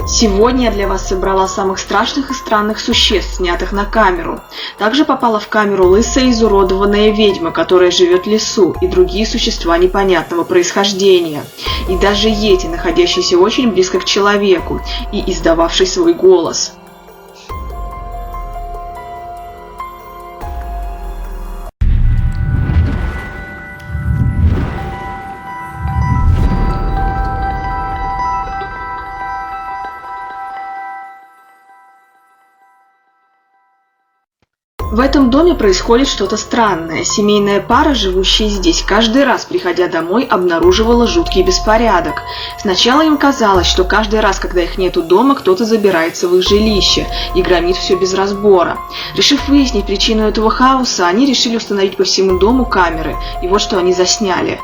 Сегодня я для вас собрала самых страшных и странных существ, снятых на камеру. Также попала в камеру лысая и изуродованная ведьма, которая живет в лесу, и другие существа непонятного происхождения. И даже йети, находящийся очень близко к человеку и издававший свой голос. В этом доме происходит что-то странное. Семейная пара, живущая здесь, каждый раз, приходя домой, обнаруживала жуткий беспорядок. Сначала им казалось, что каждый раз, когда их нету дома, кто-то забирается в их жилище и громит все без разбора. Решив выяснить причину этого хаоса, они решили установить по всему дому камеры. И вот что они засняли.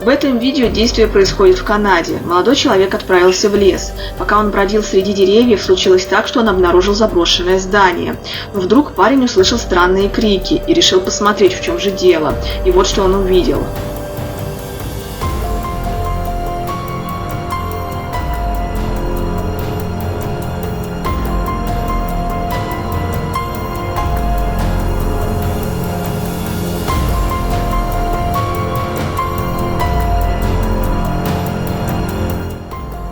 В этом видео действие происходит в Канаде. Молодой человек отправился в лес. Пока он бродил среди деревьев, случилось так, что он обнаружил заброшенное здание. Но вдруг парень услышал странные крики и решил посмотреть, в чем же дело. И вот что он увидел.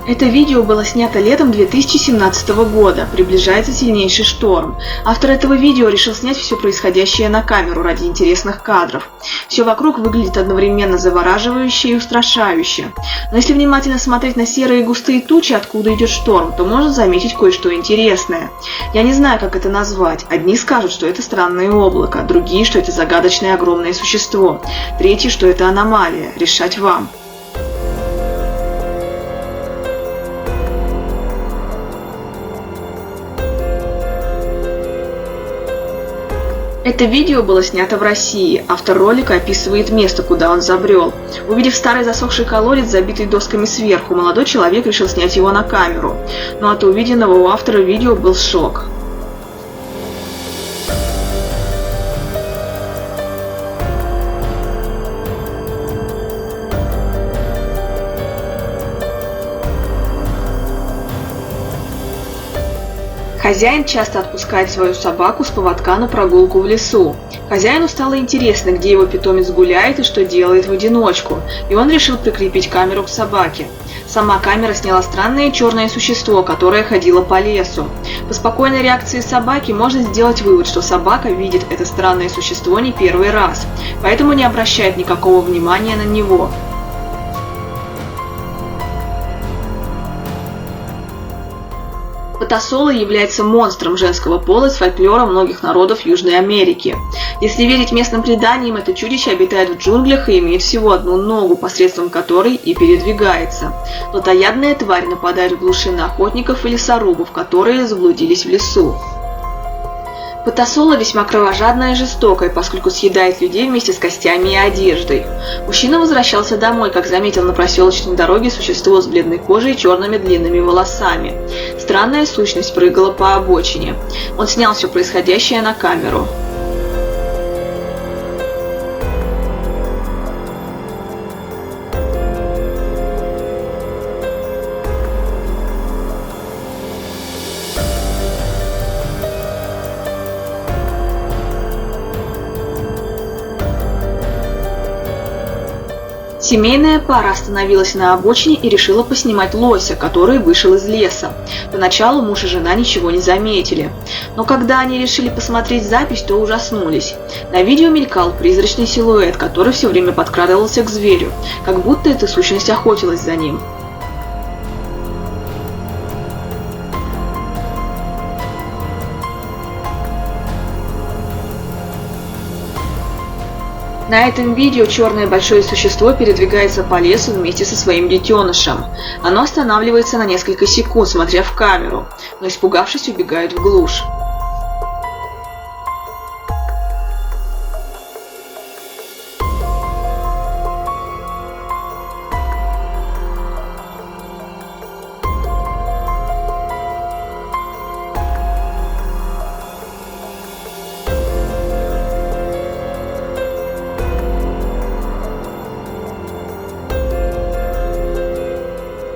Это видео было снято летом 2017 года. Приближается сильнейший шторм. Автор этого видео решил снять все происходящее на камеру ради интересных кадров. Все вокруг выглядит одновременно завораживающе и устрашающе. Но если внимательно смотреть на серые густые тучи, откуда идет шторм, то можно заметить кое-что интересное. Я не знаю, как это назвать. Одни скажут, что это странное облако, другие, что это загадочное огромное существо, третьи, что это аномалия. Решать вам. Это видео было снято в России. Автор ролика описывает место, куда он забрел. Увидев старый засохший колодец, забитый досками сверху, молодой человек решил снять его на камеру. Но от увиденного у автора видео был шок. Хозяин часто отпускает свою собаку с поводка на прогулку в лесу. Хозяину стало интересно, где его питомец гуляет и что делает в одиночку, и он решил прикрепить камеру к собаке. Сама камера сняла странное черное существо, которое ходило по лесу. По спокойной реакции собаки можно сделать вывод, что собака видит это странное существо не первый раз, поэтому не обращает никакого внимания на него. Патасола является монстром женского пола из фольклора многих народов Южной Америки. Если верить местным преданиям, это чудище обитает в джунглях и имеет всего одну ногу, посредством которой и передвигается. Плотоядная тварь нападает в глуши на охотников и лесорубов, которые заблудились в лесу. Патасола весьма кровожадная и жестокая, поскольку съедает людей вместе с костями и одеждой. Мужчина возвращался домой, как заметил на проселочной дороге существо с бледной кожей и черными длинными волосами. Странная сущность прыгала по обочине. Он снял все происходящее на камеру. Семейная пара остановилась на обочине и решила поснимать лося, который вышел из леса. Поначалу муж и жена ничего не заметили, но когда они решили посмотреть запись, то ужаснулись. На видео мелькал призрачный силуэт, который все время подкрадывался к зверю, как будто эта сущность охотилась за ним. На этом видео черное большое существо передвигается по лесу вместе со своим детенышем. Оно останавливается на несколько секунд, смотря в камеру, но испугавшись, убегает в глушь.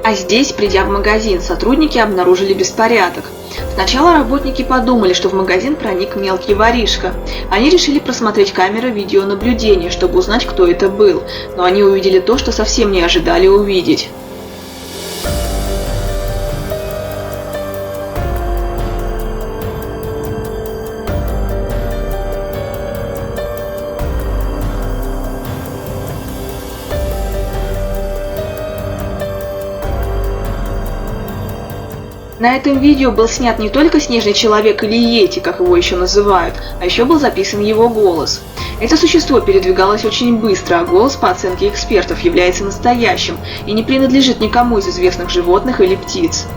А здесь, придя в магазин, сотрудники обнаружили беспорядок. Сначала работники подумали, что в магазин проник мелкий воришка. Они решили просмотреть камеры видеонаблюдения, чтобы узнать, кто это был, но они увидели то, что совсем не ожидали увидеть. На этом видео был снят не только снежный человек или йети, как его еще называют, а еще был записан его голос. Это существо передвигалось очень быстро, а голос, по оценке экспертов, является настоящим и не принадлежит никому из известных животных или птиц.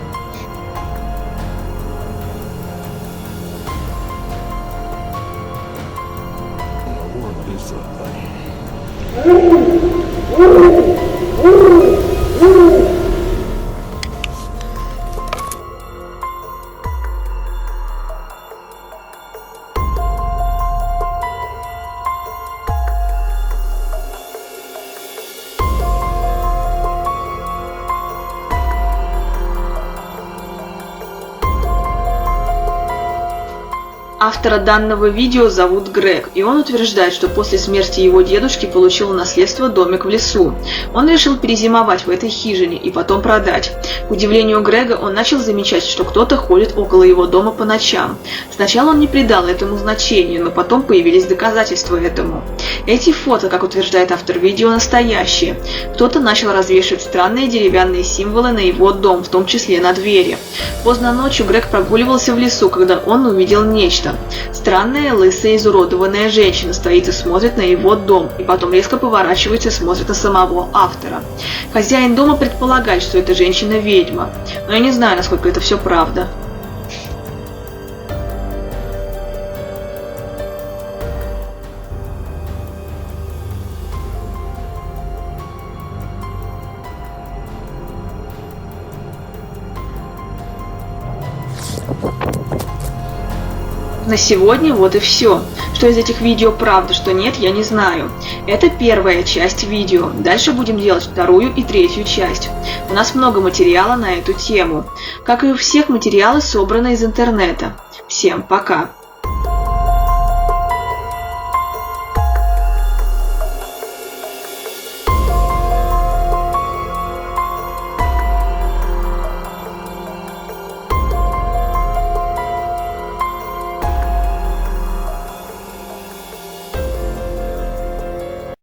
Автора данного видео зовут Грег, и он утверждает, что после смерти его дедушки получил в наследство домик в лесу. Он решил перезимовать в этой хижине и потом продать. К удивлению Грега, он начал замечать, что кто-то ходит около его дома по ночам. Сначала он не придал этому значения, но потом появились доказательства этому. Эти фото, как утверждает автор видео, настоящие. Кто-то начал развешивать странные деревянные символы на его дом, в том числе на двери. Поздно ночью Грег прогуливался в лесу, когда он увидел нечто. Странная, лысая, изуродованная женщина стоит и смотрит на его дом, и потом резко поворачивается и смотрит на самого автора. Хозяин дома предполагает, что эта женщина ведьма, но я не знаю, насколько это все правда. В На сегодня вот и все. Что из этих видео правда, что нет, я не знаю. Это первая часть видео. Дальше будем делать вторую и третью часть. У нас много материала на эту тему. Как и у всех, материалы собраны из интернета. Всем пока!